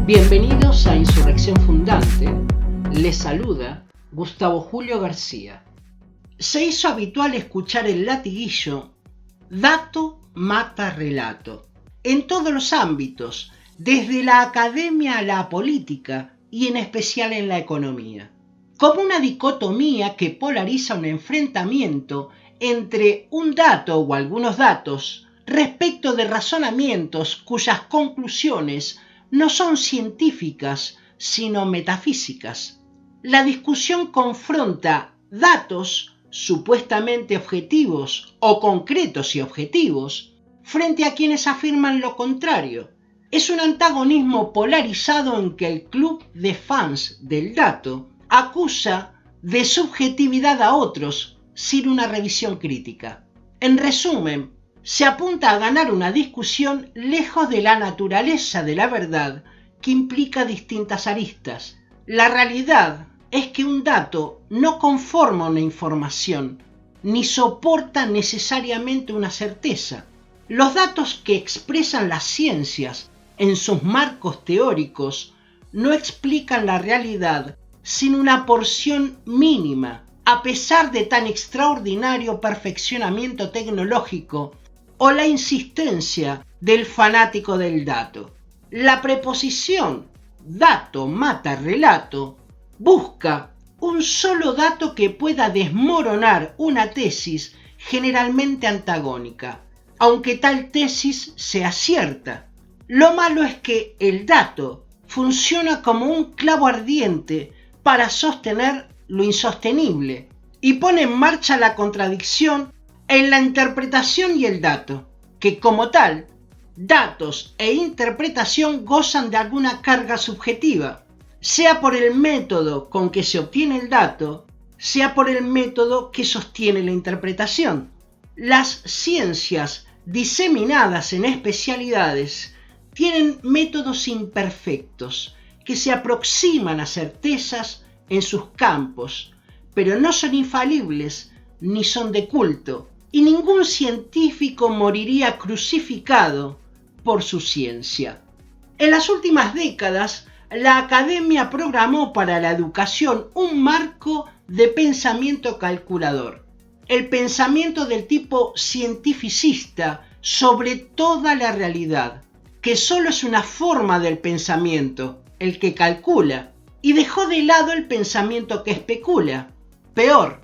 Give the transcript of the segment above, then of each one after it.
Bienvenidos a Insurrección Fundante. Les saluda Gustavo Julio García. Se hizo habitual escuchar el latiguillo dato mata relato en todos los ámbitos, desde la academia a la política y en especial en la economía, como una dicotomía que polariza un enfrentamiento entre un dato o algunos datos respecto de razonamientos cuyas conclusiones no son científicas, sino metafísicas. La discusión confronta datos supuestamente objetivos o concretos y objetivos frente a quienes afirman lo contrario. Es un antagonismo polarizado en que el club de fans del dato acusa de subjetividad a otros sin una revisión crítica. En resumen, se apunta a ganar una discusión lejos de la naturaleza de la verdad que implica distintas aristas. La realidad es que un dato no conforma una información, ni soporta necesariamente una certeza. Los datos que expresan las ciencias en sus marcos teóricos no explican la realidad sin una porción mínima, a pesar de tan extraordinario perfeccionamiento tecnológico o la insistencia del fanático del dato. La preposición dato mata relato busca un solo dato que pueda desmoronar una tesis generalmente antagónica, aunque tal tesis sea cierta. Lo malo es que el dato funciona como un clavo ardiente para sostener lo insostenible y pone en marcha la contradicción en la interpretación y el dato, que como tal, datos e interpretación gozan de alguna carga subjetiva, sea por el método con que se obtiene el dato, sea por el método que sostiene la interpretación. Las ciencias diseminadas en especialidades tienen métodos imperfectos que se aproximan a certezas en sus campos, pero no son infalibles ni son de culto, y ningún científico moriría crucificado por su ciencia. En las últimas décadas, la academia programó para la educación un marco de pensamiento calculador, el pensamiento del tipo cientificista sobre toda la realidad, que solo es una forma del pensamiento, el que calcula, y dejó de lado el pensamiento que especula. Peor,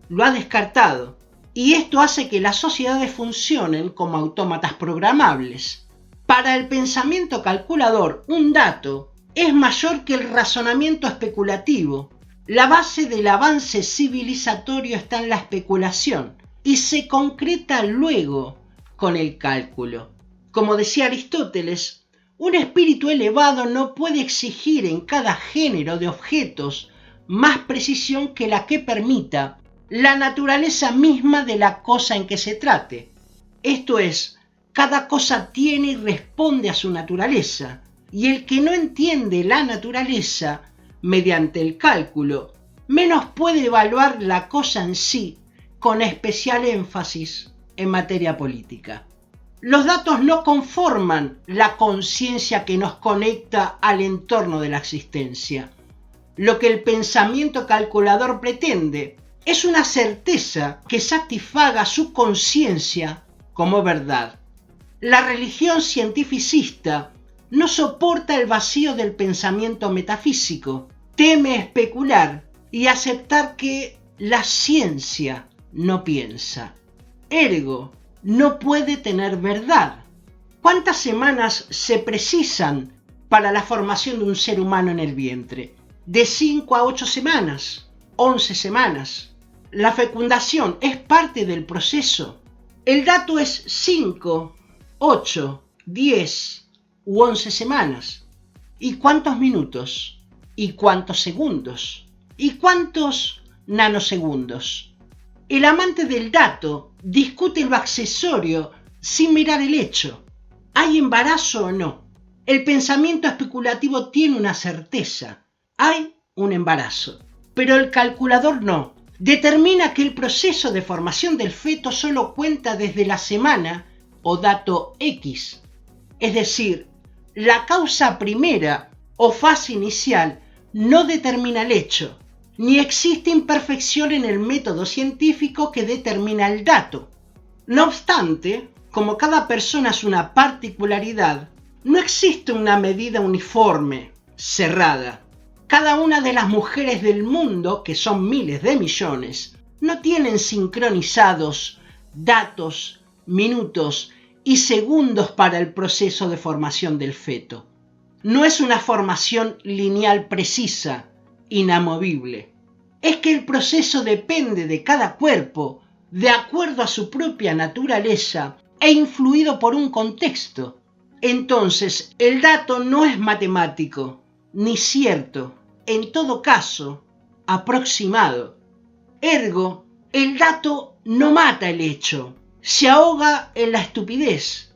lo ha descartado. Y esto hace que las sociedades funcionen como autómatas programables. Para el pensamiento calculador, un dato es mayor que el razonamiento especulativo. La base del avance civilizatorio está en la especulación y se concreta luego con el cálculo. Como decía Aristóteles, un espíritu elevado no puede exigir en cada género de objetos más precisión que la que permita la naturaleza misma de la cosa en que se trate. Esto es, cada cosa tiene y responde a su naturaleza, y el que no entiende la naturaleza mediante el cálculo, menos puede evaluar la cosa en sí con especial énfasis en materia política. Los datos no conforman la conciencia que nos conecta al entorno de la existencia. Lo que el pensamiento calculador pretende es una certeza que satisfaga su conciencia como verdad. La religión cientificista no soporta el vacío del pensamiento metafísico, teme especular y aceptar que la ciencia no piensa. Ergo, no puede tener verdad. ¿Cuántas semanas se precisan para la formación de un ser humano en el vientre? De 5 a 8 semanas, 11 semanas. La fecundación es parte del proceso. El dato es 5, 8, 10 u 11 semanas. ¿Y cuántos minutos? ¿Y cuántos segundos? ¿Y cuántos nanosegundos? El amante del dato discute lo accesorio sin mirar el hecho. ¿Hay embarazo o no? El pensamiento especulativo tiene una certeza. Hay un embarazo. Pero el calculador no. Determina que el proceso de formación del feto solo cuenta desde la semana o dato X. Es decir, la causa primera o fase inicial no determina el hecho, ni existe imperfección en el método científico que determina el dato. No obstante, como cada persona es una particularidad, no existe una medida uniforme, cerrada. Cada una de las mujeres del mundo, que son miles de millones, no tienen sincronizados datos, minutos y segundos para el proceso de formación del feto. No es una formación lineal precisa, inamovible. Es que el proceso depende de cada cuerpo, de acuerdo a su propia naturaleza e influido por un contexto. Entonces, el dato no es matemático, ni cierto, en todo caso, aproximado. Ergo, el dato no mata el hecho, se ahoga en la estupidez,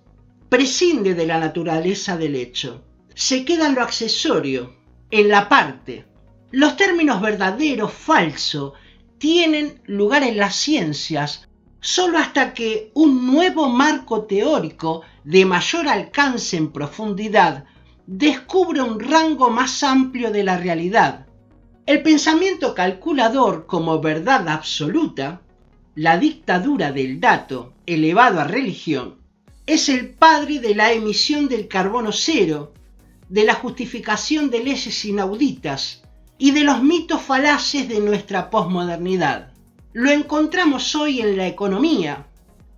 prescinde de la naturaleza del hecho, se queda en lo accesorio, en la parte. Los términos verdadero, falso, tienen lugar en las ciencias solo hasta que un nuevo marco teórico de mayor alcance en profundidad descubre un rango más amplio de la realidad. El pensamiento calculador como verdad absoluta, la dictadura del dato elevado a religión, es el padre de la emisión del carbono cero, de la justificación de leyes inauditas y de los mitos falaces de nuestra posmodernidad. Lo encontramos hoy en la economía,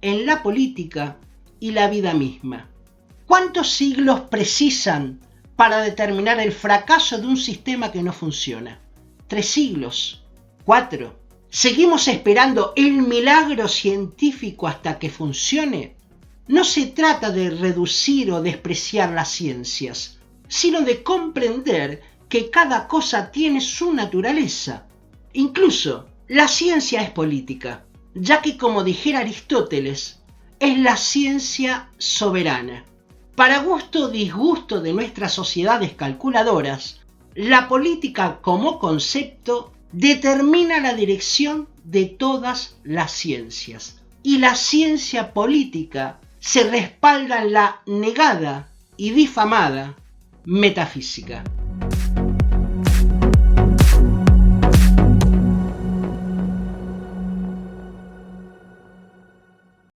en la política y la vida misma. ¿Cuántos siglos precisan para determinar el fracaso de un sistema que no funciona? 3 siglos, 4. ¿Seguimos esperando el milagro científico hasta que funcione? No se trata de reducir o despreciar las ciencias, sino de comprender que cada cosa tiene su naturaleza. Incluso la ciencia es política, ya que, como dijera Aristóteles, es la ciencia soberana. Para gusto o disgusto de nuestras sociedades calculadoras, la política como concepto determina la dirección de todas las ciencias, y la ciencia política se respalda en la negada y difamada metafísica.